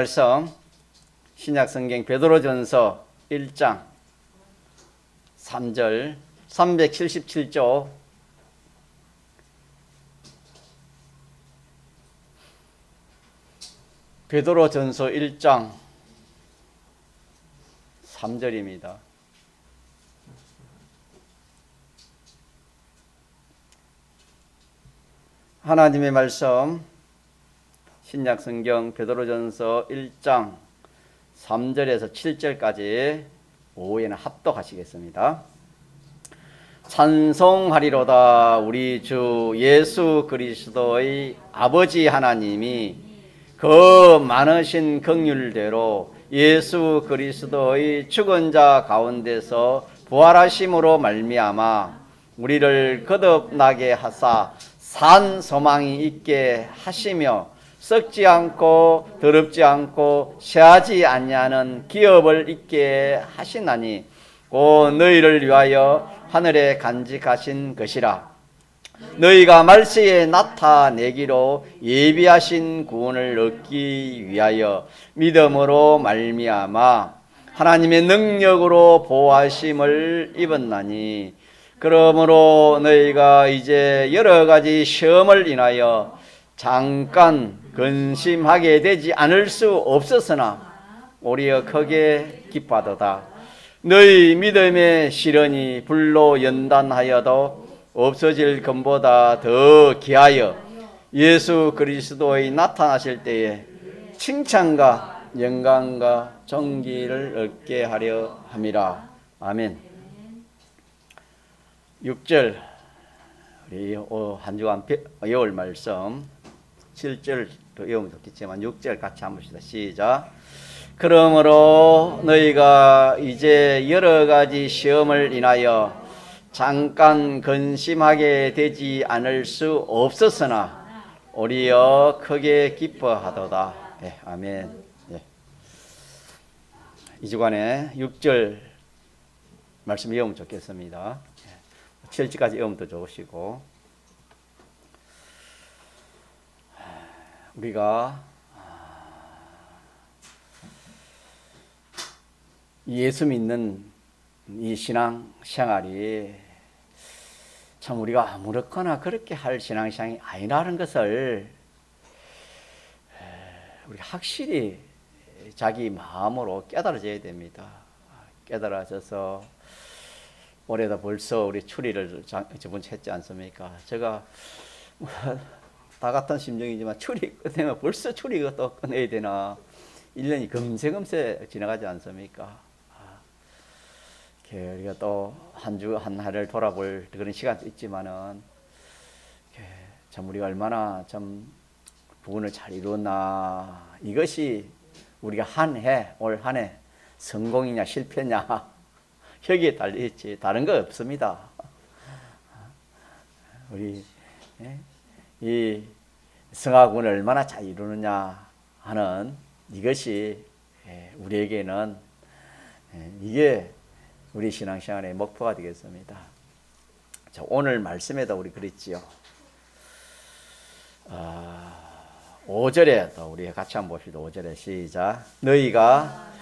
말씀 신약성경 베드로전서 1장 3절 377조 베드로전서 1장 3절입니다. 하나님의 말씀 신약성경 베드로전서 1장 3절에서 7절까지 오후에는 합독하시겠습니다. 찬송하리로다. 우리 주 예수 그리스도의 아버지 하나님이 그 많으신 긍휼대로 예수 그리스도의 죽은 자 가운데서 부활하심으로 말미암아 우리를 거듭나게 하사 산 소망이 있게 하시며 썩지 않고 더럽지 않고 쇠하지 아니하는 기업을 있게 하시나니 곧 너희를 위하여 하늘에 간직하신 것이라. 너희가 말세에 나타내기로 예비하신 구원을 얻기 위하여 믿음으로 말미암아 하나님의 능력으로 보호하심을 입었나니 그러므로 너희가 이제 여러 가지 시험을 인하여 잠깐 근심하게 되지 않을 수 없었으나 오히려 크게 기뻐하도다. 너희 믿음의 시련이 불로 연단하여도 없어질 것보다 더 귀하여 예수 그리스도의 나타나실 때에 칭찬과 영광과 존귀를 얻게 하려 함이라. 아멘. 6절 우리 한 주간 외울 말씀 7절도 외우면 좋겠지만 6절 같이 한번 봅시다. 시작. 그러므로 너희가 이제 여러 가지 시험을 인하여 잠깐 근심하게 되지 않을 수 없었으나 오히려 크게 기뻐하도다. 네, 아멘. 네. 이 주간에 6절 말씀 외우면 좋겠습니다. 7절까지 외우면 더 좋으시고 우리가 예수 믿는 이 신앙 생활이 참 우리가 아무렇거나 그렇게 할 신앙 생활이 아니라는 것을 우리가 확실히 자기 마음으로 깨달아져야 됩니다. 깨달아져서 올해도 벌써 우리 추리를 저번 주에 했지 않습니까? 제가 다 같은 심정이지만 추리 끝내면 벌써 추리가 또 끝내야 되나 1년이 금세금세 지나가지 않습니까? 우리가 또 한 주 한 해를 돌아볼 그런 시간도 있지만은 참 우리가 얼마나 참 부분을 잘 이루었나, 이것이 우리가 올 한 해 성공이냐 실패냐 여기에 달려있지 다른 거 없습니다. 우리 이 성화군을 얼마나 잘 이루느냐 하는 이것이 우리에게는 이게 우리 신앙생활의 목표가 되겠습니다. 자, 오늘 말씀에도 우리 그랬지요. 5절에 또 우리 같이 한번 봅시다. 5절에 시작. 너희가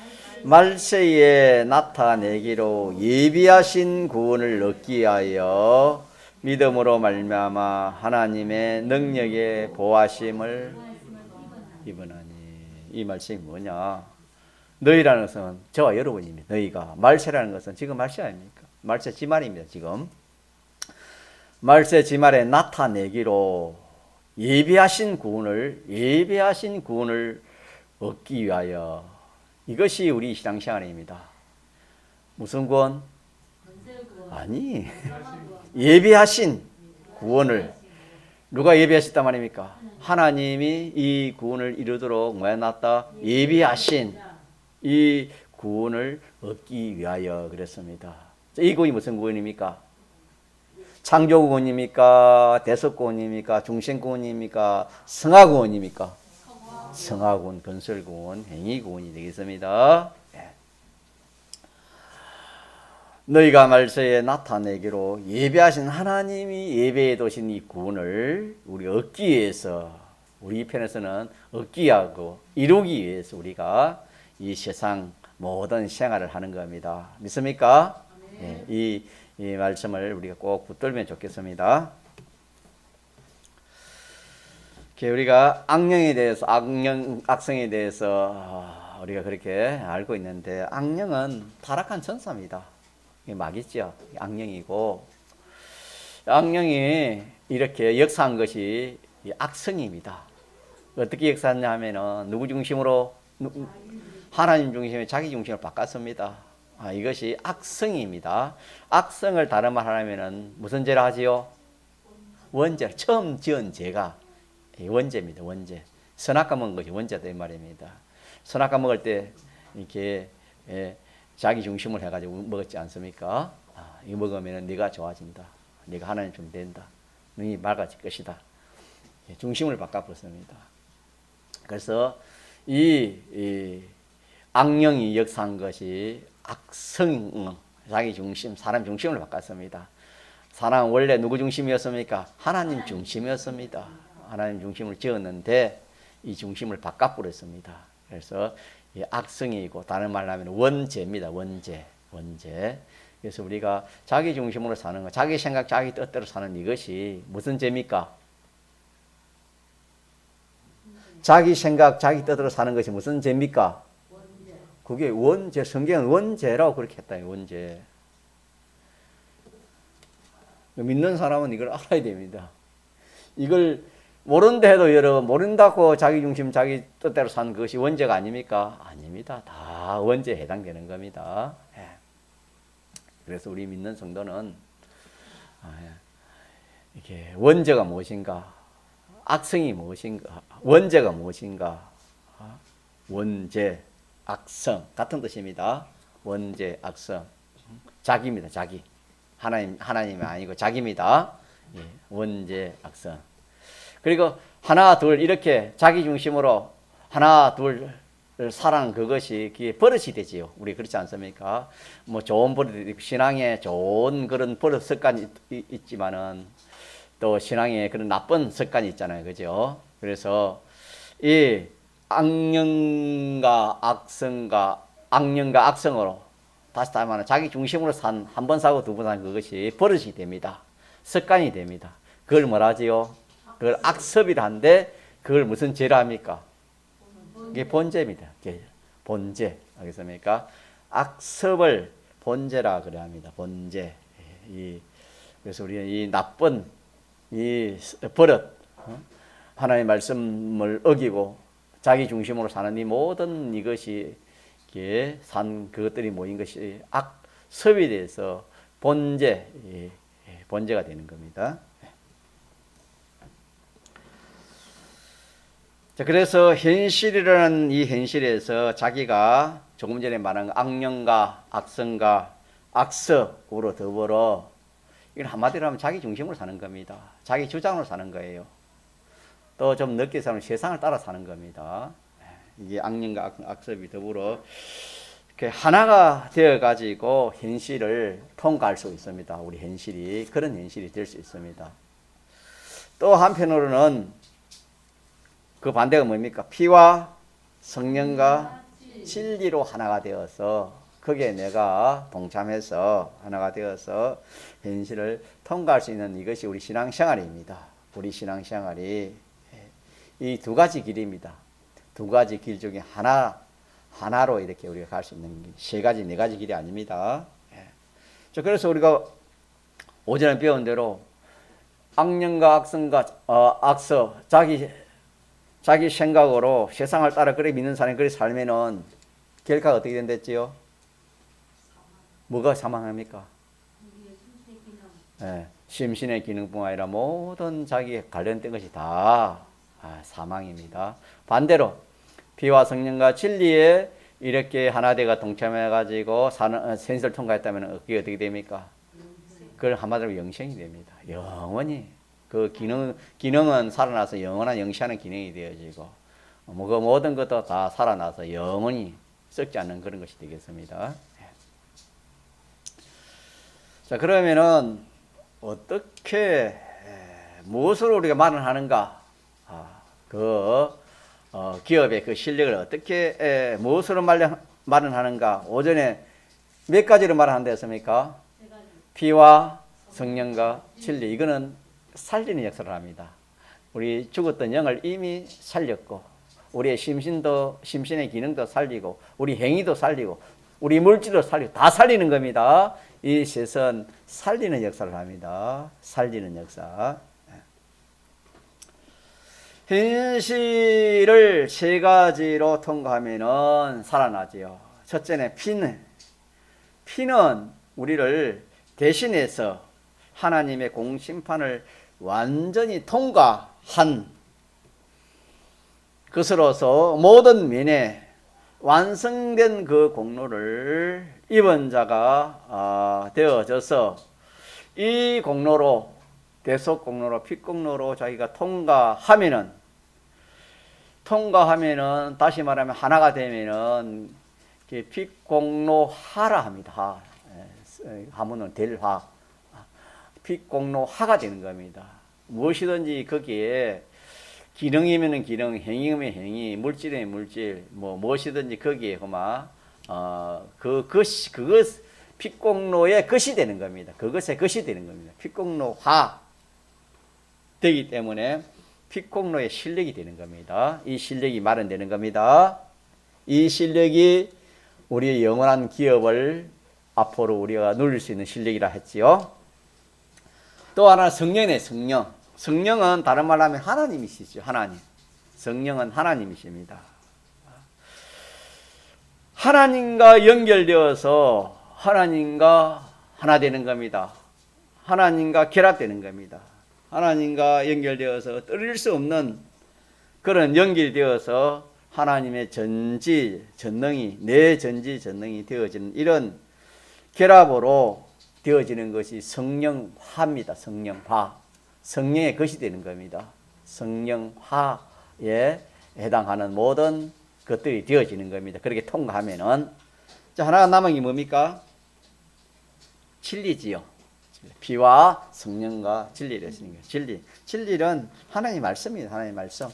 말세에 나타내기로 예비하신 구원을 얻기 위하여 믿음으로 말미암아 하나님의 능력에 보호하심을 입으나니. 이 말씀이 뭐냐? 너희라는 것은 저와 여러분입니다. 너희가 말세라는 것은 지금 말세 아닙니까? 말세 지말입니다. 지금 말세 지말에 나타내기로 예비하신 구원을 얻기 위하여, 이것이 우리 신앙생활입니다. 무슨 구원? 아니, 예비하신 구원을 누가 예비하셨단 말입니까? 하나님이 이 구원을 이루도록 모아놨다. 예비하신 이 구원을 얻기 위하여 그랬습니다. 이 구원이 무슨 구원입니까? 창조 구원입니까? 대속 구원입니까? 중생 구원입니까? 성화 구원입니까? 성화 구원, 건설 구원, 행위 구원이 되겠습니다. 너희가 말세에 나타내기로 예비하신 하나님이 예배해 두신 이 구원을 우리 얻기 위해서 우리 편에서는 얻기 위하고 이루기 위해서 우리가 이 세상 모든 생활을 하는 겁니다. 믿습니까? 네. 이 말씀을 우리가 꼭 붙들면 좋겠습니다. 우리가 악령에 대해서, 악성에 대해서 우리가 그렇게 알고 있는데, 악령은 타락한 천사입니다. 마귀죠. 악령이고, 악령이 이렇게 역사한 것이 악성입니다. 어떻게 역사했냐 하면은, 누구 중심으로? 하나님 중심에 자기 중심을 바꿨습니다. 이것이 악성입니다. 악성을 다른 말 하려면은 무슨 죄를 하지요? 원죄. 처음 지은 죄가 원죄입니다. 원죄. 선악과 먹은 것이 원죄다 이 말입니다. 선악과 먹을 때 이렇게 자기 중심을 해가지고 먹었지 않습니까? 이거 먹으면 네가 좋아진다. 네가 하나님 좀 된다. 너희 맑아질 것이다. 중심을 바꿔버렸습니다. 그래서 이 악령이 역사한 것이 악성, 자기 중심, 사람 중심을 바꿨습니다. 사람은 원래 누구 중심이었습니까? 하나님 중심이었습니다. 하나님 중심을 지었는데 이 중심을 바꿔버렸습니다. 그래서 이 악성이고 다른 말로 하면 원죄입니다. 원죄. 그래서 우리가 자기 중심으로 사는 것, 자기 생각, 자기 뜻대로 사는 이것이 무슨 죄입니까? 자기 생각, 자기 뜻대로 사는 것이 무슨 죄입니까? 그게 원죄. 성경은 원죄라고 그렇게 했다. 원죄. 믿는 사람은 이걸 알아야 됩니다. 이걸 모른다 해도 여러분, 모른다고 자기 중심, 자기 뜻대로 사는 것이 원죄가 아닙니까? 아닙니다. 다 원죄에 해당되는 겁니다. 그래서 우리 믿는 성도는 이렇게 원죄가 무엇인가? 악성이 무엇인가? 원죄가 무엇인가? 원죄, 악성 같은 뜻입니다. 원죄, 악성. 자기입니다. 자기. 하나님이 아니고 자기입니다. 원죄, 악성. 그리고 하나, 둘 이렇게 자기 중심으로 하나, 둘 살아가는 그것이 버릇이 되지요. 우리 그렇지 않습니까? 뭐 좋은 버릇, 신앙에 좋은 그런 버릇 습관이 있지만은 또 신앙에 그런 나쁜 습관이 있잖아요. 그죠? 그래서 이 악령과 악성으로 다시 말하면 자기 중심으로 한 번 사고 두 번 사는 그것이 버릇이 됩니다. 습관이 됩니다. 그걸 뭐라지요? 그걸 악습이라 한데 그걸 무슨 죄라 합니까? 이게 본죄입니다. 본죄. 알겠습니까? 악습을 본죄라 그래 합니다. 본죄. 그래서 우리는 이 나쁜 이 버릇, 하나님의 말씀을 어기고 자기 중심으로 사는 이 모든 이것이 산 그것들이 모인 것이 악습에 대해서 본죄가 되는 겁니다. 자, 그래서 현실이라는 이 현실에서 자기가 조금 전에 말한 악령과 악성과 악습으로 더불어 이건 한마디로 하면 자기 중심으로 사는 겁니다. 자기 주장으로 사는 거예요. 또 좀 늦게 사는 세상을 따라 사는 겁니다. 이게 악령과 악습이 더불어 이렇게 하나가 되어 가지고 현실을 통과할 수 있습니다. 우리 현실이 그런 현실이 될 수 있습니다. 또 한편으로는 그 반대가 뭡니까? 피와 성령과 진리로 하나가 되어서 거기에 내가 동참해서 하나가 되어서 현실을 통과할 수 있는 이것이 우리 신앙생활입니다. 우리 신앙생활이 이 두 가지 길입니다. 두 가지 길 중에 하나로 이렇게 우리가 갈 수 있는 길, 세 가지, 네 가지 길이 아닙니다. 자, 그래서 우리가 오전에 배운 대로 악령과 악성과 악서, 자기 생각으로 세상을 따라 그래 믿는 사람이 그래 살면은 결과가 어떻게 된댔지요? 뭐가 사망합니까? 심신의 기능뿐 아니라 모든 자기에 관련된 것이 다 사망입니다. 반대로 피와 성령과 진리에 이렇게 하나되가 동참해가지고 현실을 통과했다면 그게 어떻게 됩니까? 그걸 한마디로 영생이 됩니다. 영원히 그 기능은 살아나서 영원한 영시하는 기능이 되어지고 그 모든 것도 다 살아나서 영원히 썩지 않는 그런 것이 되겠습니다. 자, 그러면은 어떻게 무엇으로 우리가 말을 하는가? 그 기업의 그 실력을 어떻게 무엇으로 마련하는가? 오전에 몇 가지로 말하는데 했습니까? 피와 성령과 진리. 이거는 살리는 역사를 합니다. 우리 죽었던 영을 이미 살렸고, 우리의 심신의 기능도 살리고, 우리 행위도 살리고, 우리 물질도 살리고, 다 살리는 겁니다. 이 셋은 살리는 역사를 합니다. 살리는 역사. 현실을 세 가지로 통과하면은 살아나지요. 첫째는 피는 우리를 대신해서 하나님의 공심판을 완전히 통과한 것으로서 모든 면에 완성된 그 공로를 입은 자가 되어져서 이 공로로, 대속 공로로, 피 공로로 자기가 통과하면은 다시 말하면 하나가 되면은 피 공로하라 합니다. 하면은 될 화. 피 공로하가 되는 겁니다. 무엇이든지 거기에 기능이면 기능, 행위면 행위, 물질이면 물질, 무엇이든지 거기에 그것 핏공로의 것이 되는 겁니다. 그것의 것이 되는 겁니다. 핏공로화 되기 때문에 핏공로의 실력이 되는 겁니다. 이 실력이 마련되는 겁니다. 이 실력이 우리의 영원한 기업을 앞으로 우리가 누릴 수 있는 실력이라 했지요. 또 하나 성령이네, 성령. 성령은 다른 말로 하면 하나님이시죠. 하나님. 성령은 하나님이십니다. 하나님과 연결되어서 하나님과 하나 되는 겁니다. 하나님과 결합되는 겁니다. 하나님과 연결되어서 떨어질 수 없는 그런 연결되어서 하나님의 전지 전능이, 내 전지 전능이 되어지는 이런 결합으로 되어지는 것이 성령화입니다. 성령화. 성령의 것이 되는 겁니다. 성령화에 해당하는 모든 것들이 되어지는 겁니다. 그렇게 통과하면은. 자, 하나가 남은 게 뭡니까? 진리지요. 피와 성령과 진리를 쓰는 거예요. 진리. 진리는 하나님 말씀입니다. 하나님 말씀.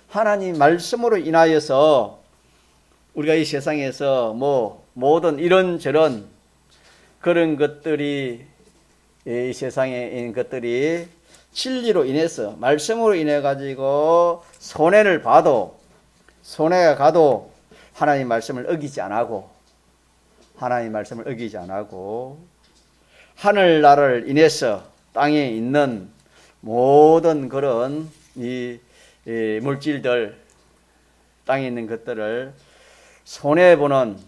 하나님 말씀으로 인하여서 우리가 이 세상에서 모든 이런저런 그런 것들이, 이 세상에 있는 것들이 진리로 인해서, 말씀으로 인해 가지고 손해가 가도 하나님 말씀을 어기지 않고, 하늘나라를 인해서 땅에 있는 모든 그런 이 물질들, 땅에 있는 것들을 손해보는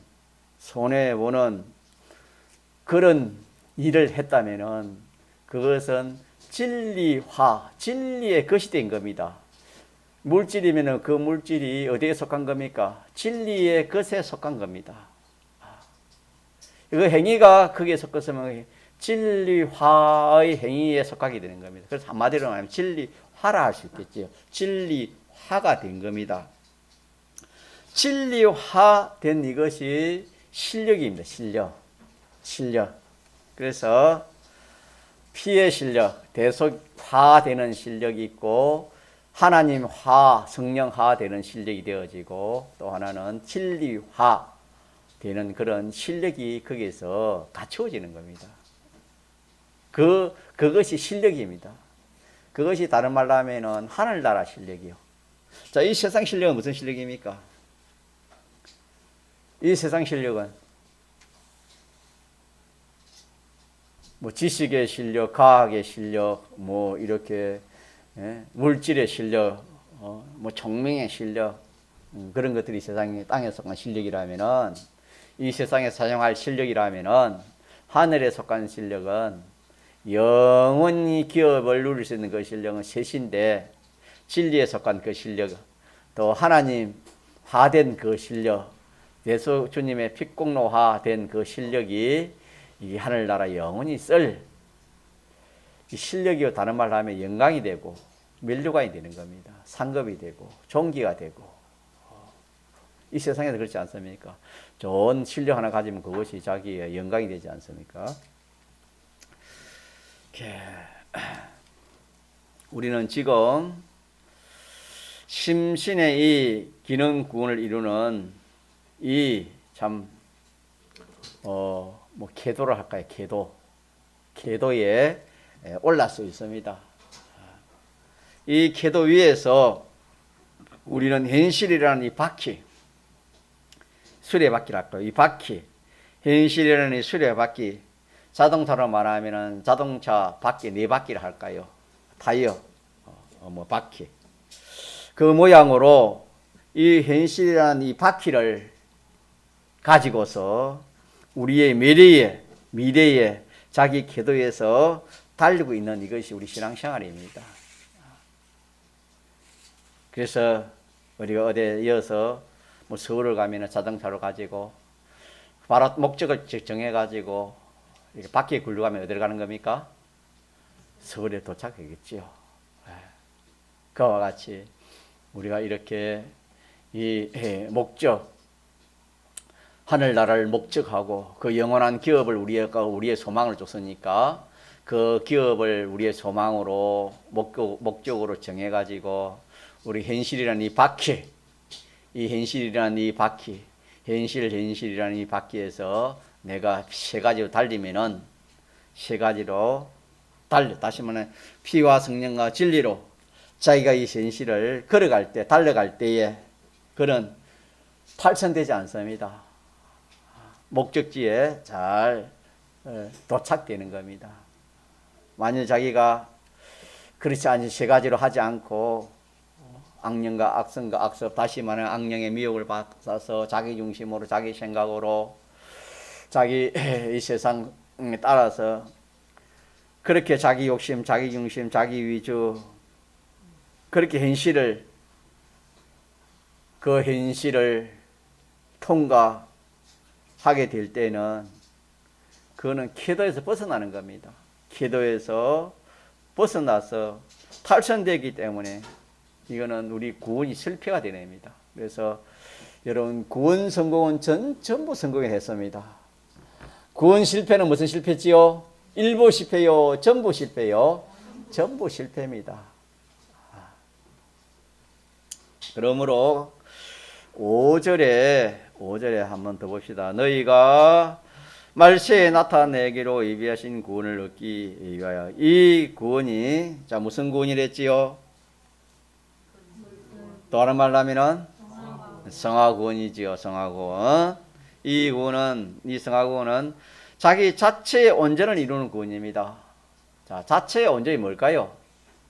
그런 일을 했다면은 그것은 진리화, 진리의 것이 된 겁니다. 물질이면은 그 물질이 어디에 속한 겁니까? 진리의 것에 속한 겁니다. 그 행위가 거기에 속했으면 진리화의 행위에 속하게 되는 겁니다. 그래서 한마디로 말하면 진리화라 할 수 있겠죠. 진리화가 된 겁니다. 진리화된 이것이 실력입니다. 실력. 그래서 피의 실력, 대속화되는 실력이 있고, 하나님화, 성령화되는 실력이 되어지고, 또 하나는 진리화 되는 그런 실력이 거기에서 갖추어지는 겁니다. 그것이 실력입니다. 그것이 다른 말로 하면은 하늘나라 실력이요. 자, 이 세상 실력은 무슨 실력입니까? 이 세상 실력은 지식의 실력, 과학의 실력, 이렇게 물질의 실력, 총명의 실력, 그런 것들이 세상에 땅에 속한 실력이라면은, 이 세상에 사용할 실력이라면은, 하늘에 속한 실력은 영원히 기업을 누릴 수 있는 그 실력은 셋인데, 진리에 속한 그 실력, 또 하나님 화된 그 실력, 예수 주님의 핏공로화된 그 실력이 이 하늘나라 영원히 쓸 이 실력이요, 다른 말로 하면 영광이 되고 면류관이 되는 겁니다. 상급이 되고 존귀가 되고. 이 세상에서 그렇지 않습니까? 좋은 실력 하나 가지면 그것이 자기의 영광이 되지 않습니까? 우리는 지금 심신의 이 기능 구원을 이루는 이 참 뭐 계도를 할까요? 계도에 올랄 수 있습니다. 이 계도 위에서 우리는 현실이라는 이 바퀴, 수레바퀴를 할까요? 이 바퀴, 현실이라는 이 수레바퀴, 자동차로 말하면 자동차 바퀴 4바퀴를 할까요? 타이어, 뭐 바퀴. 그 모양으로 이 현실이라는 이 바퀴를 가지고서 우리의 미래에 자기 궤도에서 달리고 있는 이것이 우리 신앙생활입니다. 그래서 우리가 어디에 이어서 뭐 서울을 가면 자동차로 가지고 바로 목적을 정해가지고 이렇게 바퀴에 굴러가면 어디로 가는 겁니까? 서울에 도착하겠지요. 그와 같이 우리가 이렇게 이 목적, 하늘나라를 목적하고 그 영원한 기업을 우리의 소망을 줬으니까 그 기업을 우리의 소망으로 목적으로 정해가지고 우리 현실이라는 이 바퀴, 현실이라는 이 바퀴에서 내가 세 가지로 달리면은 세 가지로 다시 말하면 피와 성령과 진리로 자기가 이 현실을 걸어갈 때, 달려갈 때에 그런 탈선되지 않습니다. 목적지에 잘 도착되는 겁니다. 만약 자기가 그렇지 않은 세 가지로 하지 않고 악령과 악성과 악섭, 다시 말하면 악령의 미혹을 받아서 자기 중심으로 자기 생각으로 자기 이 세상에 따라서 그렇게 자기 욕심, 자기 중심, 자기 위주 그렇게 그 현실을 통과하게 될 때는 그거는 기도에서 벗어나는 겁니다. 기도에서 벗어나서 탈선되기 때문에 이거는 우리 구원이 실패가 되냅니다. 그래서 여러분 구원 성공은 전부 성공을 했습니다. 구원 실패는 무슨 실패지요? 일부 실패요? 전부 실패요? 전부 실패입니다. 그러므로 5절에 한번 더 봅시다. 너희가 말세에 나타내기로 예비하신 구원을 얻기 위하여. 이 구원이 자 무슨 구원이랬지요? 또 다른 말로 하면은 성화구원이지요. 성화구원. 이 성화구원은 자기 자체의 온전을 이루는 구원입니다. 자, 자체의 온전이 뭘까요?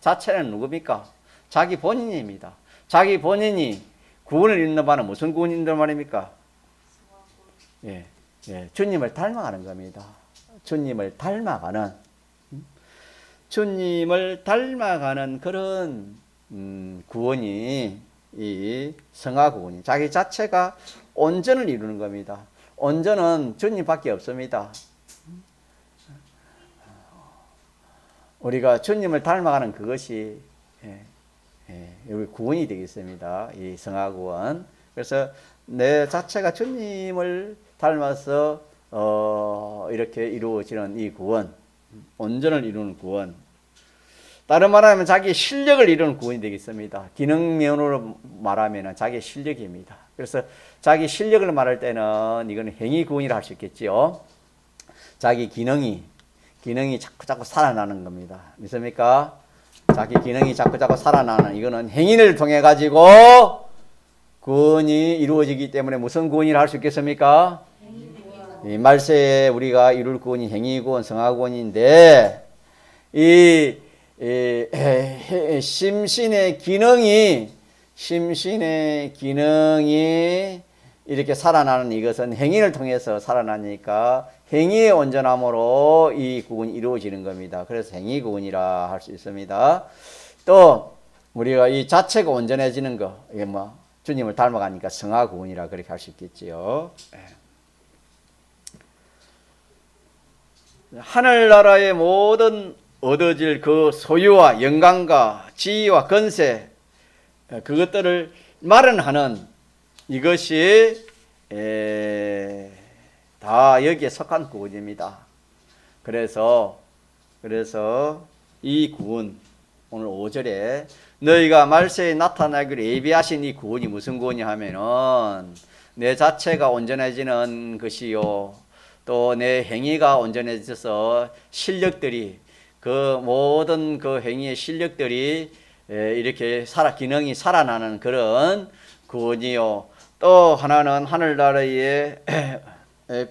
자체는 누굽니까? 자기 본인입니다. 자기 본인이 구원을 이룬다 말은 무슨 구원이 이룬다 말입니까? 주님을 닮아가는 겁니다. 주님을 닮아가는 그런 구원이 이 성화구원이 자기 자체가 온전을 이루는 겁니다. 온전은 주님밖에 없습니다. 우리가 주님을 닮아가는 그것이 여기 구원이 되겠습니다. 이 성화구원. 그래서 내 자체가 주님을 닮아서 이렇게 이루어지는 이 구원, 온전을 이루는 구원. 다른 말하면 자기 실력을 이루는 구원이 되겠습니다. 기능면으로 말하면 자기 실력입니다. 그래서 자기 실력을 말할 때는 이건 행위 구원이라 할 수 있겠지요. 자기 기능이 자꾸 살아나는 겁니다. 믿습니까? 자기 기능이 자꾸 살아나는 이거는 행위를 통해 가지고 구원이 이루어지기 때문에 무슨 구원이라 할 수 있겠습니까? 이 말세에 우리가 이룰 구원이 행위구원, 성화구원인데 이 심신의 기능이 이렇게 살아나는 이것은 행위를 통해서 살아나니까 행위의 온전함으로 이 구원이 이루어지는 겁니다. 그래서 행위구원이라 할 수 있습니다. 또 우리가 이 자체가 온전해지는 거, 이게 뭐 주님을 닮아가니까 성화구원이라 그렇게 할 수 있겠지요. 하늘나라의 모든 얻어질 그 소유와 영광과 지위와 권세 그것들을 마련하는 이것이 다 여기에 속한 구원입니다. 그래서 이 구원 오늘 5절에 너희가 말세에 나타나기를 예비하신 이 구원이 무슨 구원이냐 하면은 내 자체가 온전해지는 것이요, 또 내 행위가 온전해져서 실력들이, 그 모든 그 행위의 실력들이 이렇게 기능이 살아나는 그런 구원이요, 또 하나는 하늘나라에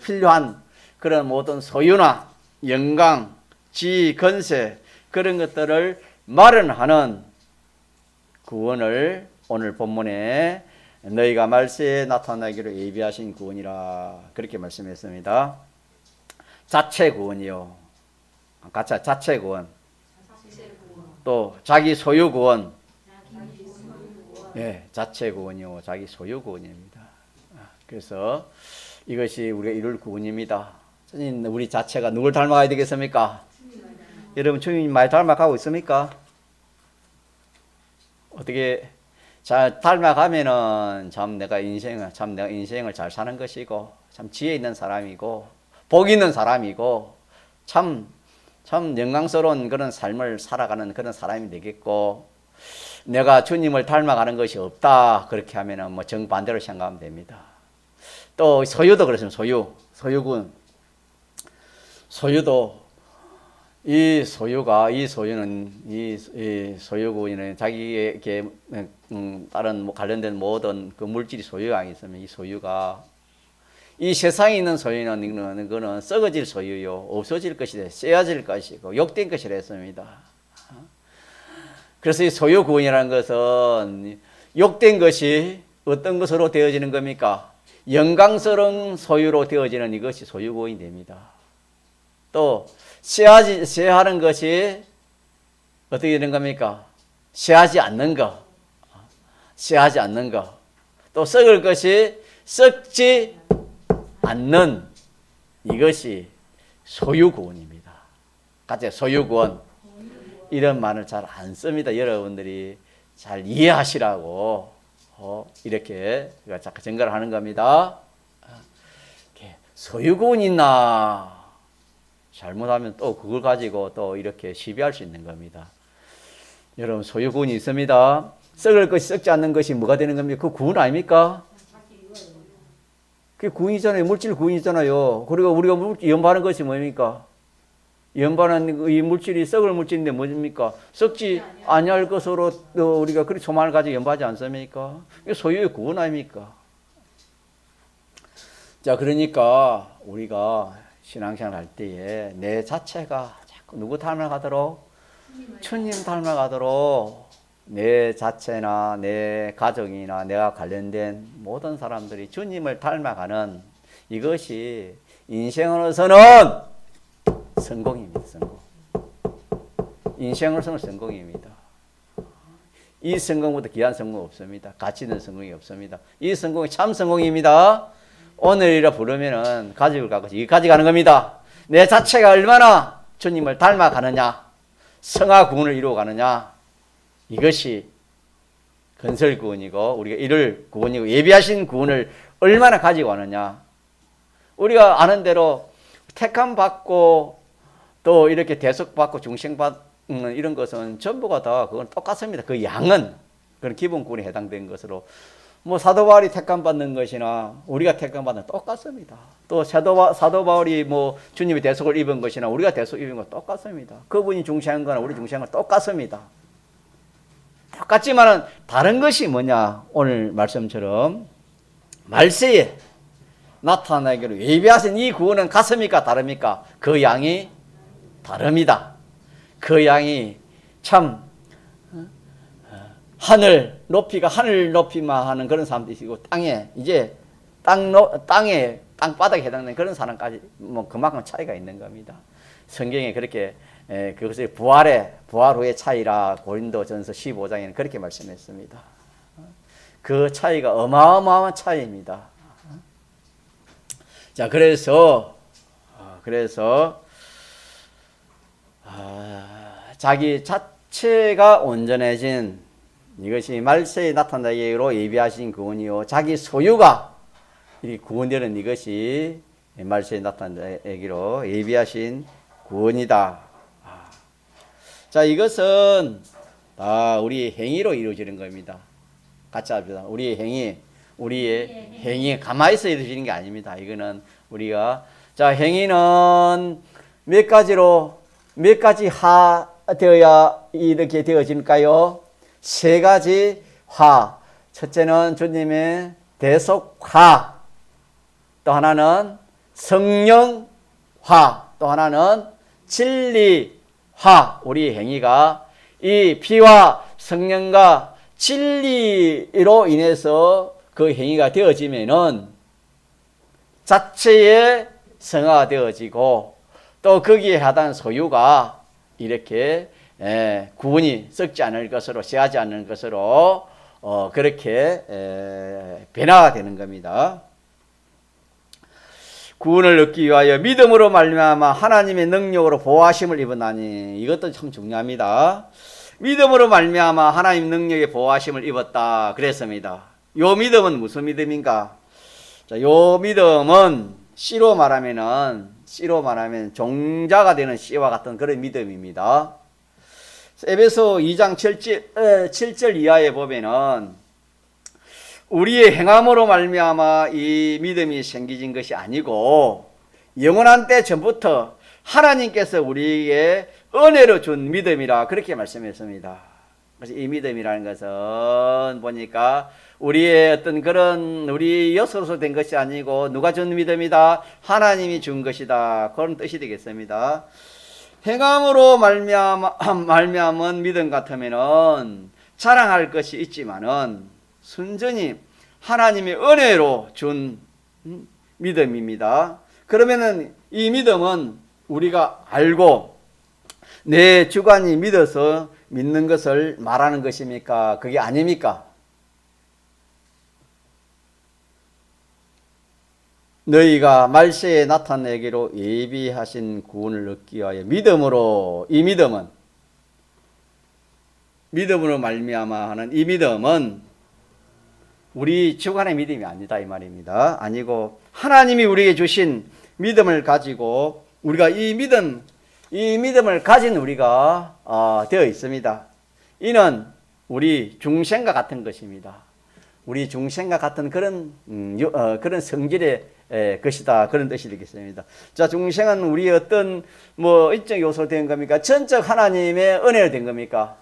필요한 그런 모든 소유나 영광, 지위, 권세, 그런 것들을 마련하는 구원을 오늘 본문에 너희가 말세에 나타나기를 예비하신 구원이라 그렇게 말씀했습니다. 자체 구원이요, 자체 구원, 또 자기 소유 구원, 예, 자체 구원이요, 자기 소유 구원입니다. 그래서 이것이 우리가 이룰 구원입니다. 우리 자체가 누굴 닮아가야 되겠습니까? 여러분 주님 많이 닮아가고 있습니까? 어떻게 잘 닮아가면은 참 내가 인생을 잘 사는 것이고, 참 지혜 있는 사람이고, 복 있는 사람이고, 참 영광스러운 그런 삶을 살아가는 그런 사람이 되겠고, 내가 주님을 닮아가는 것이 없다 그렇게 하면은 뭐 정반대로 생각하면 됩니다. 또 소유도 그렇습니다. 소유군, 소유도 이 소유군은 자기에게 다른 관련된 모든 그 물질이 소유가 있으면 이 소유가, 이 세상에 있는 소유는 그거는 썩어질 소유요, 없어질 것이다, 쇠어질 것이고 욕된 것이라 했습니다. 그래서 이 소유구원이라는 것은 욕된 것이 어떤 것으로 되어지는 겁니까? 영광스러운 소유로 되어지는 이것이 소유구원이 됩니다. 또 쇠하는 것이 어떻게 되는 겁니까? 쇠하지 않는 것, 또 썩을 것이 썩지 않는 이것이 소유구원입니다. 같이 소유구원, 이런 말을 잘 안 씁니다. 여러분들이 잘 이해하시라고 이렇게 자꾸 증거를 하는 겁니다. 소유구원 있나? 잘못하면 또 그걸 가지고 또 이렇게 시비할 수 있는 겁니다. 여러분 소유구원이 있습니다. 썩을 것이 썩지 않는 것이 뭐가 되는 겁니까? 그 구원 아닙니까? 그게 구원이잖아요. 물질 구원이잖아요. 그리고 우리가 연반하는 것이 뭡니까? 연반한 이 물질이 썩을 물질인데 뭡니까? 썩지 아니할 것으로 우리가 그렇게 소망을 가지고 연반하지 않습니까? 이게 소유의 구원 아닙니까? 자, 그러니까 우리가 신앙생활 할 때에 내 자체가 자꾸 누구 닮아가도록? 주님 닮아가도록 내 자체나 내 가족이나 내가 관련된 모든 사람들이 주님을 닮아가는 이것이 인생으로서는 성공입니다. 인생으로서는 성공입니다. 이 성공보다 귀한 성공 없습니다. 가치 있는 성공이 없습니다. 이 성공이 참 성공입니다. 오늘이라 부르면은 가지고 가는 겁니다. 내 자체가 얼마나 주님을 닮아가느냐, 성화 구원을 이루어가느냐, 이것이 건설 구원이고 우리가 이룰 구원이고 예비하신 구원을 얼마나 가지고 가느냐. 우리가 아는 대로 택함 받고 또 이렇게 대속받고 중생받는 이런 것은 전부가 다 그건 똑같습니다. 그 양은 그런 기본 구원에 해당된 것으로 뭐 사도 바울이 택함 받는 것이나 우리가 택함 받는 똑같습니다. 또 사도 바울이 뭐 주님의 대속을 입은 것이나 우리가 대속 입은 것 똑같습니다. 그분이 중생한 거나 우리 중생한 건 똑같습니다. 똑같지만은 다른 것이 뭐냐? 오늘 말씀처럼 말세에 나타나기로 예비하신 이 구원은 같습니까? 다릅니까? 그 양이 다릅니다. 그 양이 참 하늘 높이만 하는 그런 사람들이시고 땅바닥에 해당되는 그런 사람까지 뭐 그만큼 차이가 있는 겁니다. 성경에 그렇게 그것을 부활 후의 차이라 고린도전서 15장에는 그렇게 말씀했습니다. 그 차이가 어마어마한 차이입니다. 자, 그래서 자기 자체가 온전해진 이것이 말세에 나타나기로 예비하신 구원이요, 자기 소유가 이 구원되는 이것이 말세에 나타나기로 예비하신 구원이다. 자, 이것은 다 우리의 행위로 이루어지는 겁니다. 같이 합시다. 우리의 행위 가만히 있어 이루어지는 게 아닙니다. 이거는 우리가 자 행위는 몇 가지 하 되어야 이렇게 되어질까요? 세 가지 화. 첫째는 주님의 대속화, 또 하나는 성령화, 또 하나는 진리화. 우리 행위가 이 피와 성령과 진리로 인해서 그 행위가 되어지면은 자체의 성화가 되어지고 또 거기에 하던 소유가 이렇게 구원이 썩지 않을 것으로 쇠하지 않는 것으로 그렇게 변화가 되는 겁니다. 구원을 얻기 위하여 믿음으로 말미암아 하나님의 능력으로 보호하심을 입었나니 이것도 참 중요합니다. 믿음으로 말미암아 하나님 능력의 보호하심을 입었다 그랬습니다. 요 믿음은 무슨 믿음인가? 자, 요 믿음은 씨로 말하면 종자가 되는 씨와 같은 그런 믿음입니다. 에베소 2장 7절 이하에 보면은 우리의 행함으로 말미암아 이 믿음이 생기진 것이 아니고 영원한 때 전부터 하나님께서 우리에게 은혜로 준 믿음이라 그렇게 말씀했습니다. 그래서 이 믿음이라는 것은 보니까 우리의 어떤 그런 우리 여서로 된 것이 아니고 누가 준 믿음이다? 하나님이 준 것이다. 그런 뜻이 되겠습니다. 행함으로 말미암은 믿음 같으면은 자랑할 것이 있지만은 순전히 하나님의 은혜로 준 믿음입니다. 그러면은 이 믿음은 우리가 알고 내 주관이 믿어서 믿는 것을 말하는 것입니까? 그게 아닙니까? 너희가 말세에 나타내기로 예비하신 구원을 얻기 위하여 믿음으로 이 믿음으로 말미암아 하는 이 믿음은 우리 주관의 믿음이 아니다 이 말입니다. 아니고 하나님이 우리에게 주신 믿음을 가지고 우리가 이 믿음을 가진 우리가 되어 있습니다. 이는 우리 중생과 같은 것입니다. 우리 중생과 같은 그런 성질의 것이다 그런 뜻이 되겠습니다. 자, 중생은 우리의 어떤 일정 요소로 된 겁니까? 전적 하나님의 은혜로 된 겁니까?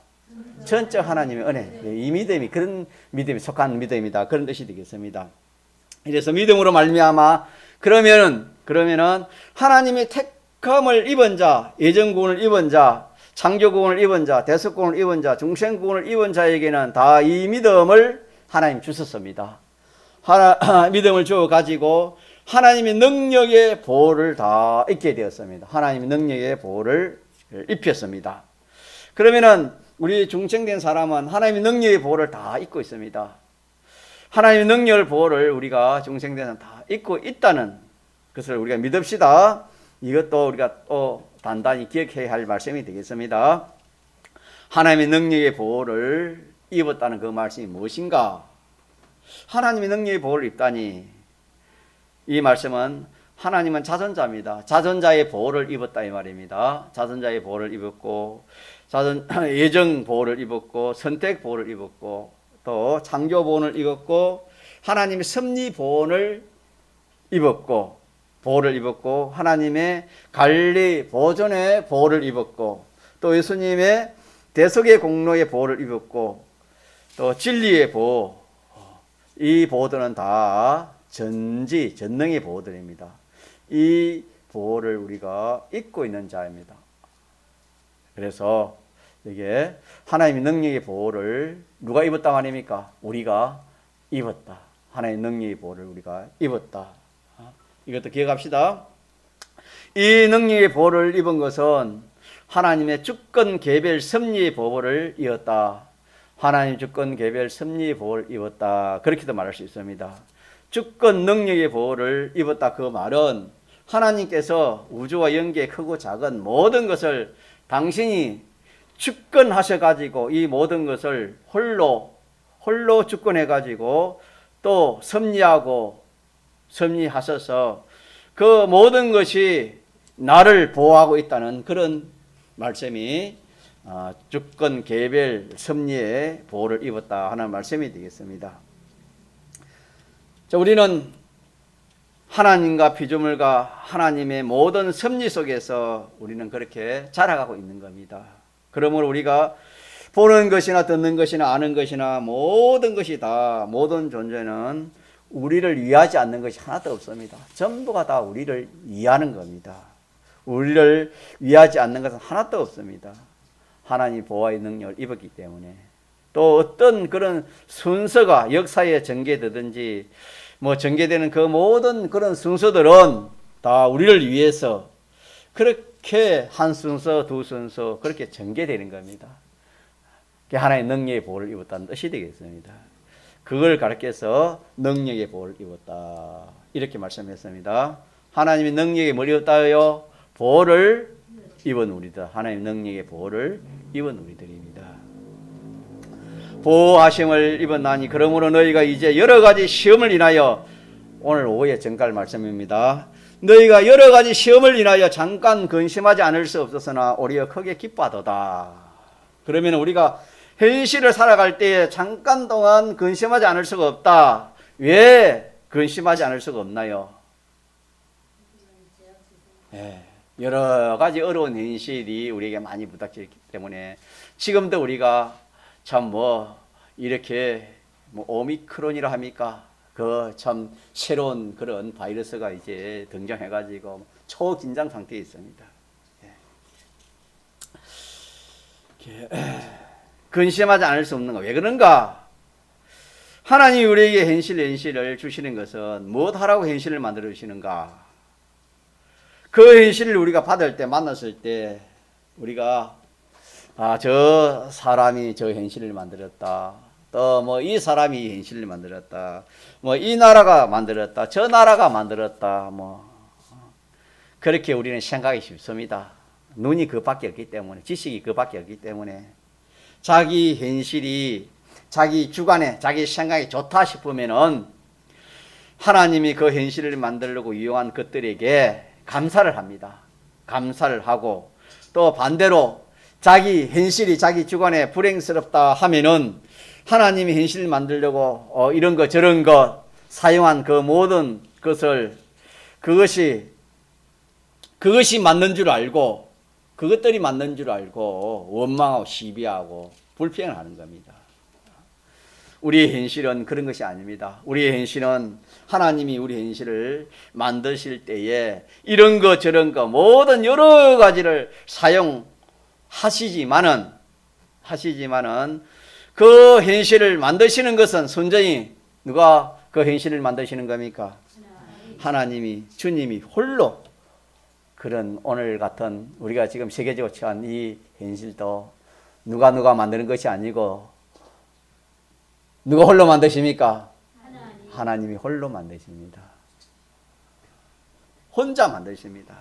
전적 하나님의 은혜. 이 믿음이 그런 믿음이 속한 믿음이다 그런 뜻이 되겠습니다. 그래서 믿음으로 말미암아 그러면은 하나님의 택함을 입은 자, 예정구원을 입은 자, 창조구원을 입은 자, 대속구원을 입은 자, 중생구원을 입은 자에게는 다 이 믿음을 하나님 주셨습니다. 믿음을 주어 가지고 하나님의 능력의 보호를 다 입게 되었습니다. 하나님의 능력의 보호를 입혔습니다. 그러면은 우리 중생된 사람은 하나님의 능력의 보호를 다 입고 있습니다. 하나님의 능력의 보호를 우리가 중생된 사람 다 입고 있다는 것을 우리가 믿읍시다. 이것도 우리가 또 단단히 기억해야 할 말씀이 되겠습니다. 하나님의 능력의 보호를 입었다는 그 말씀이 무엇인가? 하나님의 능력의 보호를 입다니 이 말씀은 하나님은 자선자입니다. 자선자의 보호를 입었다 이 말입니다. 자선자의 보호를 입었고 예정 보호를 입었고 선택 보호를 입었고 또 창조 보호를 입었고 하나님의 섭리 보호를 입었고 하나님의 관리 보존의 보호를 입었고 또 예수님의 대속의 공로의 보호를 입었고 또 진리의 보호, 이 보호들은 다 전능의 보호들입니다. 이 보호를 우리가 입고 있는 자입니다. 그래서 이게 하나님의 능력의 보호를 누가 입었다 말입니까? 우리가 입었다. 하나님의 능력의 보호를 우리가 입었다. 이것도 기억합시다. 이 능력의 보호를 입은 것은 하나님의 주권 개별 섭리의 보호를 입었다. 하나님 주권 개별 섭리의 보호를 입었다. 그렇게도 말할 수 있습니다. 주권 능력의 보호를 입었다. 그 말은 하나님께서 우주와 영계의 크고 작은 모든 것을 당신이 주권하셔가지고 이 모든 것을 홀로 주권해가지고 또 섭리하셔서 그 모든 것이 나를 보호하고 있다는 그런 말씀이 주권 개별 섭리의 보호를 입었다 하는 말씀이 되겠습니다. 자, 우리는 하나님과 피조물과 하나님의 모든 섭리 속에서 우리는 그렇게 자라가고 있는 겁니다. 그러므로 우리가 보는 것이나 듣는 것이나 아는 것이나 모든 것이 다, 모든 존재는 우리를 위하지 않는 것이 하나도 없습니다. 전부가 다 우리를 위하는 겁니다. 우리를 위하지 않는 것은 하나도 없습니다. 하나님 보호의 능력을 입었기 때문에. 또 어떤 그런 순서가 역사에 전개되든지 전개되는 그 모든 그런 순서들은 다 우리를 위해서 그렇게 한 순서, 두 순서 그렇게 전개되는 겁니다. 그게 하나의 능력의 보호를 입었다는 뜻이 되겠습니다. 그걸 가르쳐서 능력의 보호를 입었다 이렇게 말씀했습니다. 하나님이 능력의 뭘 입었다요? 보호를 입은 우리들. 하나님 능력의 보호를 입은 우리들입니다. 보호하심을 입었나니 그러므로 너희가 이제 여러 가지 시험을 인하여, 오늘 오후에 전갈 말씀입니다. 너희가 여러 가지 시험을 인하여 잠깐 근심하지 않을 수 없었으나 오히려 크게 기뻐하도다. 그러면 우리가 현실을 살아갈 때에 잠깐 동안 근심하지 않을 수가 없다. 왜 근심하지 않을 수가 없나요? 여러 가지 어려운 현실이 우리에게 많이 부닥치기 때문에 지금도 우리가 참 이렇게 오미크론이라 합니까? 그 참 새로운 그런 바이러스가 이제 등장해가지고 초긴장 상태에 있습니다. 근심하지 않을 수 없는 거. 왜 그런가? 하나님이 우리에게 현실을 주시는 것은 무엇하라고 현실을 만들어 주시는가? 그 현실을 우리가 받을 때, 만났을 때 우리가 저 사람이 저 현실을 만들었다. 또 이 사람이 이 현실을 만들었다. 이 나라가 만들었다. 저 나라가 만들었다. 그렇게 우리는 생각이 쉽습니다. 눈이 그밖에 없기 때문에, 지식이 그밖에 없기 때문에. 자기 현실이, 자기 주관에, 자기 생각이 좋다 싶으면은 하나님이 그 현실을 만들려고 이용한 것들에게 감사를 합니다. 감사를 하고, 또 반대로 자기 현실이 자기 주관에 불행스럽다 하면은 하나님이 현실을 만들려고 이런 것 저런 것 사용한 그 모든 것을 그것이 맞는 줄 알고, 그것들이 맞는 줄 알고 원망하고 시비하고 불평을 하는 겁니다. 우리의 현실은 그런 것이 아닙니다. 우리의 현실은 하나님이 우리 현실을 만드실 때에 이런 거 저런 거 모든 여러 가지를 사용하시지만은 그 현실을 만드시는 것은 순전히 누가 그 현실을 만드시는 겁니까? 하나님이, 주님이 홀로. 그런 오늘 같은 우리가 지금 세계적으로 처한 이 현실도 누가 만드는 것이 아니고 누가 홀로 만드십니까? 하나님이 홀로 만드십니다. 혼자 만드십니다.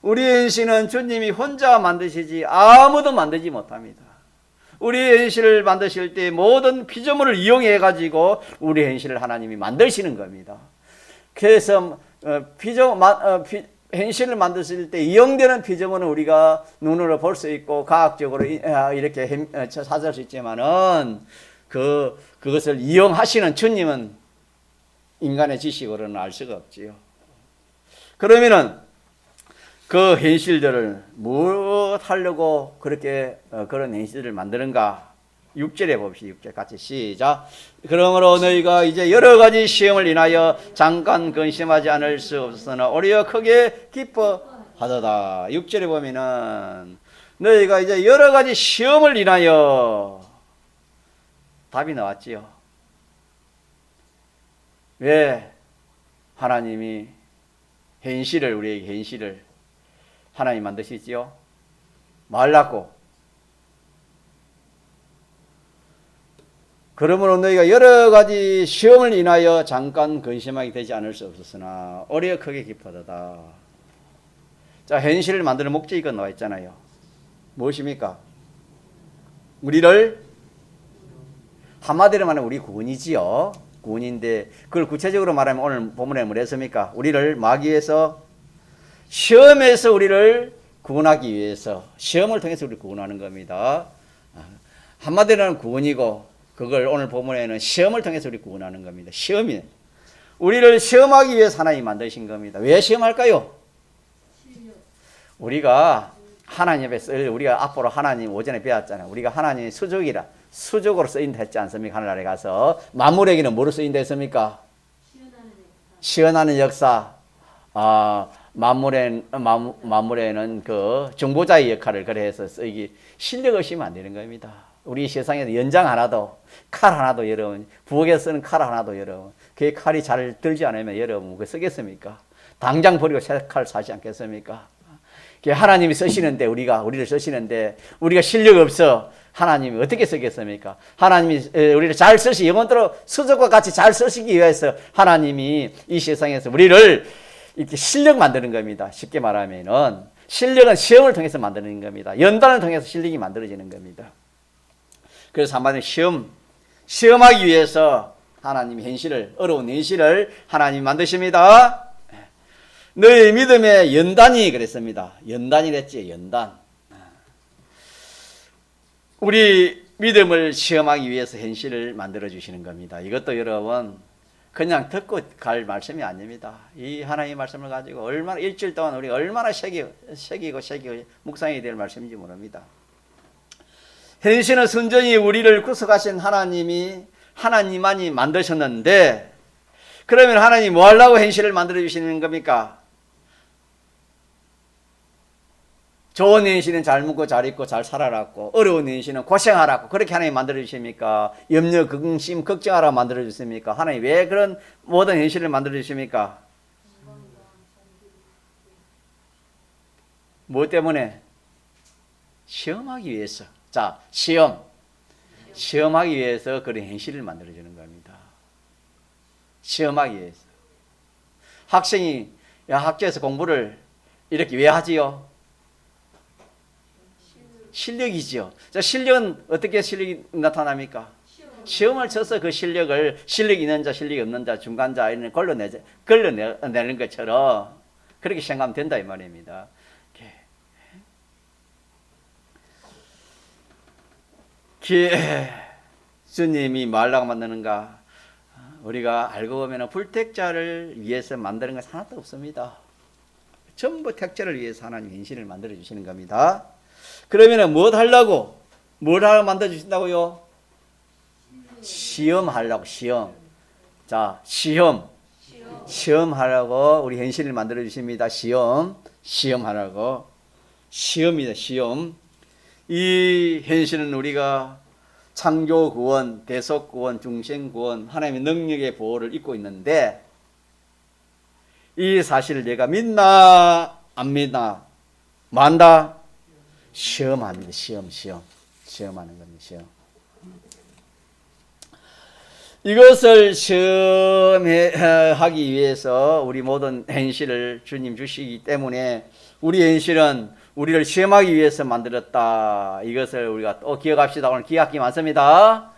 우리의 현실은 주님이 혼자 만드시지 아무도 만들지 못합니다. 우리의 현실을 만드실 때 모든 피조물을 이용해 가지고 우리의 현실을 하나님이 만드시는 겁니다. 그래서 현실을 만드실 때 이용되는 피조물은 우리가 눈으로 볼 수 있고 과학적으로 이렇게 찾을 수 있지만은 그것을 이용하시는 주님은 인간의 지식으로는 알 수가 없지요. 그러면은 그 현실들을 무엇 하려고 그렇게 그런 현실을 만드는가? 6절에 봅시다. 6절 같이 시작. 그러므로 너희가 이제 여러 가지 시험을 인하여 잠깐 근심하지 않을 수 없으나 오히려 크게 기뻐하도다. 6절에 보면은 너희가 이제 여러 가지 시험을 인하여, 답이 나왔지요. 왜? 하나님이 우리에게 현실을 하나님 만드시지요? 말랐고. 그러므로 너희가 여러 가지 시험을 인하여 잠깐 근심하게 되지 않을 수 없었으나 오히려 크게 기뻐하도다. 자, 현실을 만드는 목적이 이거 나와 있잖아요. 무엇입니까? 우리를, 한마디로 말하면 우리 구원이지요. 구원인데 그걸 구체적으로 말하면 오늘 본문에 뭘 했습니까? 우리를 마귀에서, 시험에서 우리를 구원하기 위해서 시험을 통해서 우리 구원하는 겁니다. 한마디로는 구원이고 그걸 오늘 본문에는 시험을 통해서 우리 구원하는 겁니다. 시험이 우리를 시험하기 위해서 하나님 만드신 겁니다. 왜 시험할까요? 우리가 하나님 앞에 우리가 앞으로 하나님 오전에 배웠잖아요. 우리가 하나님의 수족으로 쓰인다 했지 않습니까? 하늘나라에 가서 만물에게는 뭐로 쓰인다 했습니까? 시원하는 역사. 만물에는 그 중보자의 역할을 그래서 쓰기 실력 없이면 안 되는 겁니다. 우리 세상에서 연장 하나도 칼 하나도 여러분 부엌에 쓰는 칼 하나도 여러분 그 칼이 잘 들지 않으면 여러분 그 쓰겠습니까? 당장 버리고 새 칼 사지 않겠습니까? 하나님이 쓰시는데 우리를 쓰시는데 우리가 실력 없어 하나님이 어떻게 쓰겠습니까? 하나님이 우리를 잘 쓰시 영원토록 수족과 같이 잘 쓰시기 위해서 하나님이 이 세상에서 우리를 이렇게 실력 만드는 겁니다. 쉽게 말하면은 실력은 시험을 통해서 만드는 겁니다. 연단을 통해서 실력이 만들어지는 겁니다. 그래서 한마디로 시험하기 위해서 하나님 어려운 현실을 하나님 만드십니다. 너의 믿음의 연단이 그랬습니다. 연단이랬지, 연단. 우리 믿음을 시험하기 위해서 현실을 만들어 주시는 겁니다. 이것도 여러분 그냥 듣고 갈 말씀이 아닙니다. 이 하나님의 말씀을 가지고 얼마나 일주일 동안 우리가 얼마나 새기고 묵상해야 될 말씀인지 모릅니다. 현실은 순전히 우리를 구속하신 하나님만이 만드셨는데 그러면 하나님 뭐 하려고 현실을 만들어 주시는 겁니까? 좋은 현실은 잘 먹고 잘 입고 잘 살아라고 어려운 현실은 고생하라고 그렇게 하나님 만들어 주십니까? 염려, 근심, 걱정하라고 만들어 주십니까? 하나님 왜 그런 모든 현실을 만들어 주십니까? 뭐 때문에? 시험하기 위해서. 자, 시험하기 위해서 그런 현실을 만들어 주는 겁니다. 시험하기 위해서. 학생이 학교에서 공부를 이렇게 왜 하지요? 실력이지요. 자, 실력은 어떻게 실력이 나타납니까? 시험을 쳐서 그 실력이 있는 자, 실력이 없는 자, 중간자 이런 걸러내는 것처럼 그렇게 생각하면 된다 이 말입니다. 주님이 뭐 하려고 만드는가? 우리가 알고 보면 불택자를 위해서 만드는 것은 하나도 없습니다. 전부 택자를 위해서 하나님 현실을 만들어 주시는 겁니다. 그러면 뭘 하려고 만들어 주신다고요? 시험하려고, 시험. 자, 시험하라고 우리 현실을 만들어 주십니다. 시험하라고. 시험이다, 시험. 이 현실은 우리가 창조 구원, 대속 구원, 중생 구원, 하나님의 능력의 보호를 입고 있는데 이 사실을 내가 믿나 안 믿나 뭐 한다? 시험합니다. 시험하는 겁니다. 시험. 이것을 시험하기 위해서 우리 모든 현실을 주님 주시기 때문에 우리 현실은 우리를 시험하기 위해서 만들었다. 이것을 우리가 또 기억합시다. 오늘 기억이 많습니다.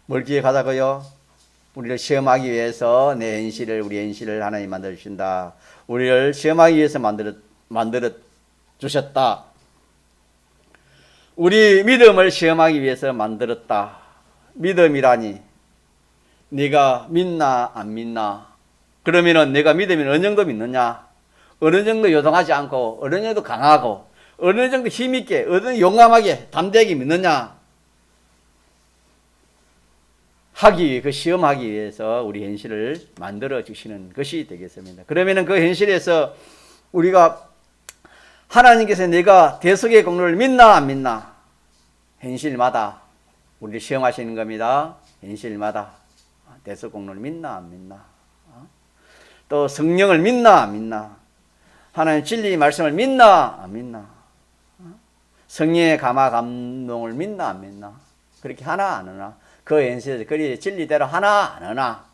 뭘 기억하자고요? 우리를 시험하기 위해서 우리 현실을 하나님 만들어 주신다. 우리를 시험하기 위해서 만들어 주셨다. 우리 믿음을 시험하기 위해서 만들었다. 믿음이라니 네가 믿나 안 믿나? 그러면은 내가 믿으면 어느 정도 믿느냐? 어느 정도 요동하지 않고 어느 정도 강하고 어느 정도 힘있게 어느 정도 용감하게 담대하게 믿느냐? 시험하기 위해서 우리 현실을 만들어 주시는 것이 되겠습니다. 그러면은 그 현실에서 우리가 하나님께서 내가 대속의 공로를 믿나 안 믿나? 현실마다 우리를 시험하시는 겁니다. 현실마다 대속 공로를 믿나 안 믿나? 또 성령을 믿나 안 믿나? 하나님 진리 말씀을 믿나 안 믿나? 성령의 감화 감동을 믿나 안 믿나? 그렇게 하나 안 하나? 그 현실에서 그 진리대로 하나 안 하나?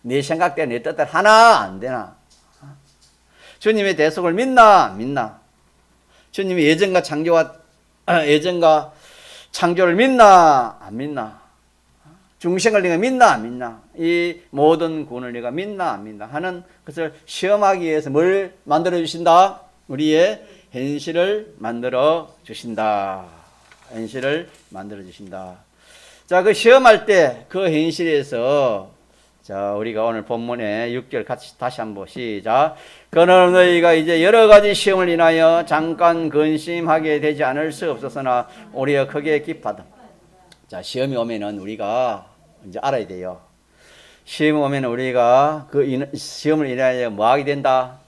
네 생각대로 네 뜻대로 하나 안 되나? 주님의 대속을 믿나 안 믿나? 주님이 예전과 창조를 믿나 안 믿나? 중생을 내가 믿나 안 믿나? 이 모든 구원을 내가 믿나 안 믿나? 하는 것을 시험하기 위해서 뭘 만들어 주신다? 우리의 현실을 만들어 주신다. 현실을 만들어 주신다. 자, 그 시험할 때 그 현실에서 자, 우리가 오늘 본문에 6절 같이 다시 한번 시작. 그러나 너희가 이제 여러 가지 시험을 인하여 잠깐 근심하게 되지 않을 수 없었으나 우리가 크게 기뻐하다. 자, 시험이 오면은 우리가 이제 알아야 돼요. 시험이 오면 우리가 그 시험을 인하여 뭐 하게 된다?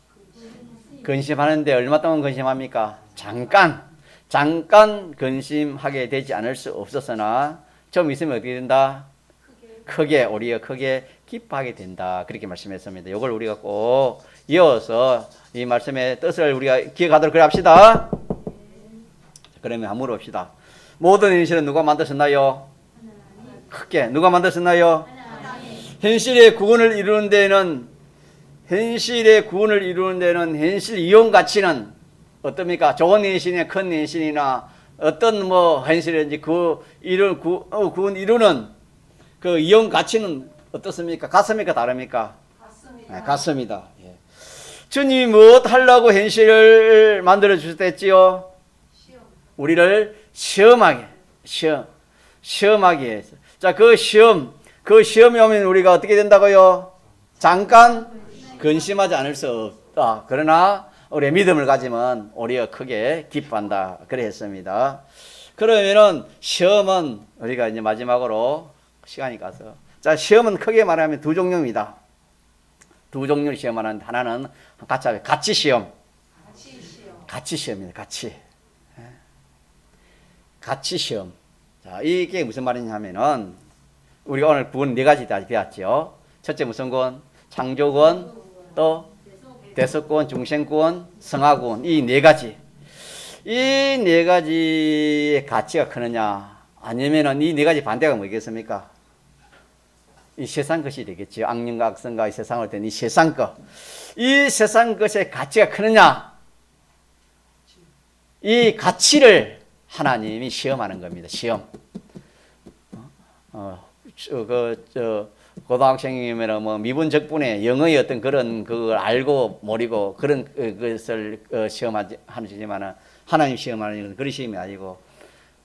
근심하는데 얼마 동안 근심합니까? 잠깐 근심하게 되지 않을 수 없었으나 좀 있으면 어떻게 된다? 우리가 크게 기뻐하게 된다. 그렇게 말씀했습니다. 이걸 우리가 꼭 이어서 이 말씀의 뜻을 우리가 기억하도록 그래 합시다. 그러면 한번 물어봅시다. 모든 현실은 누가 만드셨나요? 크게 누가 만드셨나요? 현실의 구원을 이루는 데는 현실 이용 가치는 어떻습니까? 좋은 현실이나 큰 현실이나 어떤 뭐 현실인지 구원 이루는 그 이용 가치는 어떻습니까? 같습니까? 다릅니까? 같습니다. 네, 같습니다. 예. 주님이 무엇 하려고 현실을 만들어 주셨댔지요? 우리를 시험하게 해서. 자, 그 시험이 오면 우리가 어떻게 된다고요? 잠깐 근심하지 않을 수 없다. 그러나 우리의 믿음을 가지면 우리가 크게 기뻐한다. 그래 했습니다. 그러면은 시험은 우리가 이제 마지막으로 시간이 가서. 자, 시험은 크게 말하면 두 종류입니다. 두 종류를 시험하는데 하나는 가치 시험. 가치 시험입니다. 가치 시험. 자, 이게 무슨 말이냐 하면은 우리가 오늘 구원 네 가지 다 배웠죠. 첫째 무슨 구원? 창조구원, 또 대속구원, 중생구원, 성화구원. 이 네 가지. 이 네 가지의 가치가 크느냐? 아니면은 이 네 가지 반대가 뭐겠습니까? 이 세상 것이 되겠죠. 악령과 악성과 이 세상을 된 이 세상 것. 이 세상 것의 가치가 크느냐? 이 가치를 하나님이 시험하는 겁니다. 시험. 고등학생이면 뭐 미분적분의 영어의 어떤 그런 그걸 알고 모르고 그런 것을 시험하지만은 하나님 시험하는 그런 시험이 아니고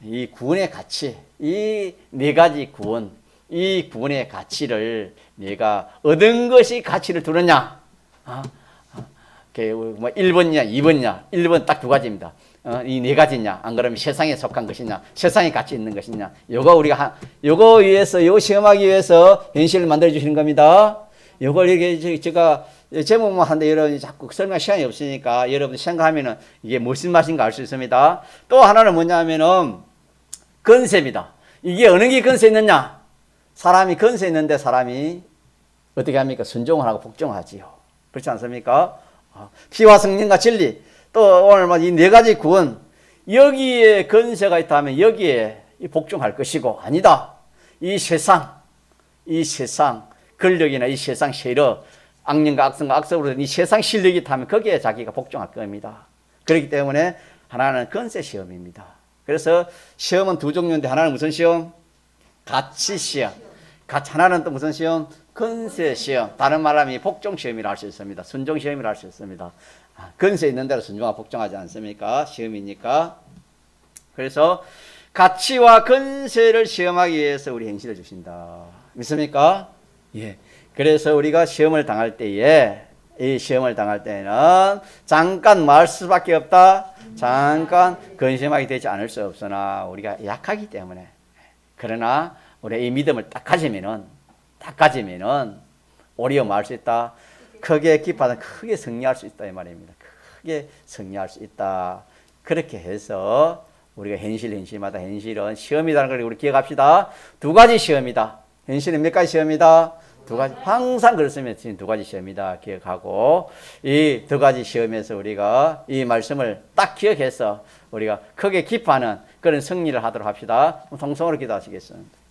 이 구원의 가치, 이 네 가지 구원, 이 구원의 가치를 내가 얻은 것이 가치를 두느냐? 뭐 1번이냐, 2번이냐, 1번 딱 두 가지입니다. 이 네 가지냐? 안 그러면 세상에 속한 것이냐? 세상에 가치 있는 것이냐? 요거 위해서, 요 시험하기 위해서 현실을 만들어 주시는 겁니다. 요걸 이렇게 제가 제목만 하는데 여러분이 자꾸 설명 시간이 없으니까 여러분 생각하면은 이게 무슨 맛인가 알 수 있습니다. 또 하나는 뭐냐 하면은 건세입니다. 이게 어느 게 건세 있느냐? 사람이 건세 있는데 사람이 어떻게 합니까? 순종을 하고 복종하지요. 그렇지 않습니까? 피와 성령과 진리. 또 오늘 이 네 가지 구원. 여기에 건세가 있다 하면 여기에 복종할 것이고 아니다. 이 세상 권력이나 이 세상 세력, 악령과 악성과 악성으로 된 이 세상 실력이 있다면 거기에 자기가 복종할 겁니다. 그렇기 때문에 하나는 건세 시험입니다. 그래서 시험은 두 종류인데 하나는 무슨 시험? 가치 시험. 하나는 또 무슨 시험? 건세 시험. 다른 말하면 복종 시험이라 할 수 있습니다. 순종 시험이라 할 수 있습니다. 건세 있는 대로 순종하고 복종하지 않습니까? 시험이니까. 그래서 가치와 건세를 시험하기 위해서 우리 행실을 주신다. 믿습니까? 예. 그래서 우리가 시험을 당할 때에 이 시험을 당할 때는 잠깐 말 수밖에 없다. 잠깐 근심하게 되지 않을 수 없으나 우리가 약하기 때문에 그러나 우리 이 믿음을 딱 가지면은 오히려 말 수 있다. 크게 기뻐하다 크게 승리할 수 있다 이 말입니다. 크게 승리할 수 있다. 그렇게 해서 우리가 현실마다 현실은 시험이라는 걸 우리 기억합시다. 두 가지 시험이다. 현실은 몇 가지 시험이다? 두 가지. 항상 그렇습니다. 지금 두 가지 시험이다. 기억하고 이 두 가지 시험에서 우리가 이 말씀을 딱 기억해서 우리가 크게 기뻐하는 그런 승리를 하도록 합시다. 통성으로 기도하시겠습니다.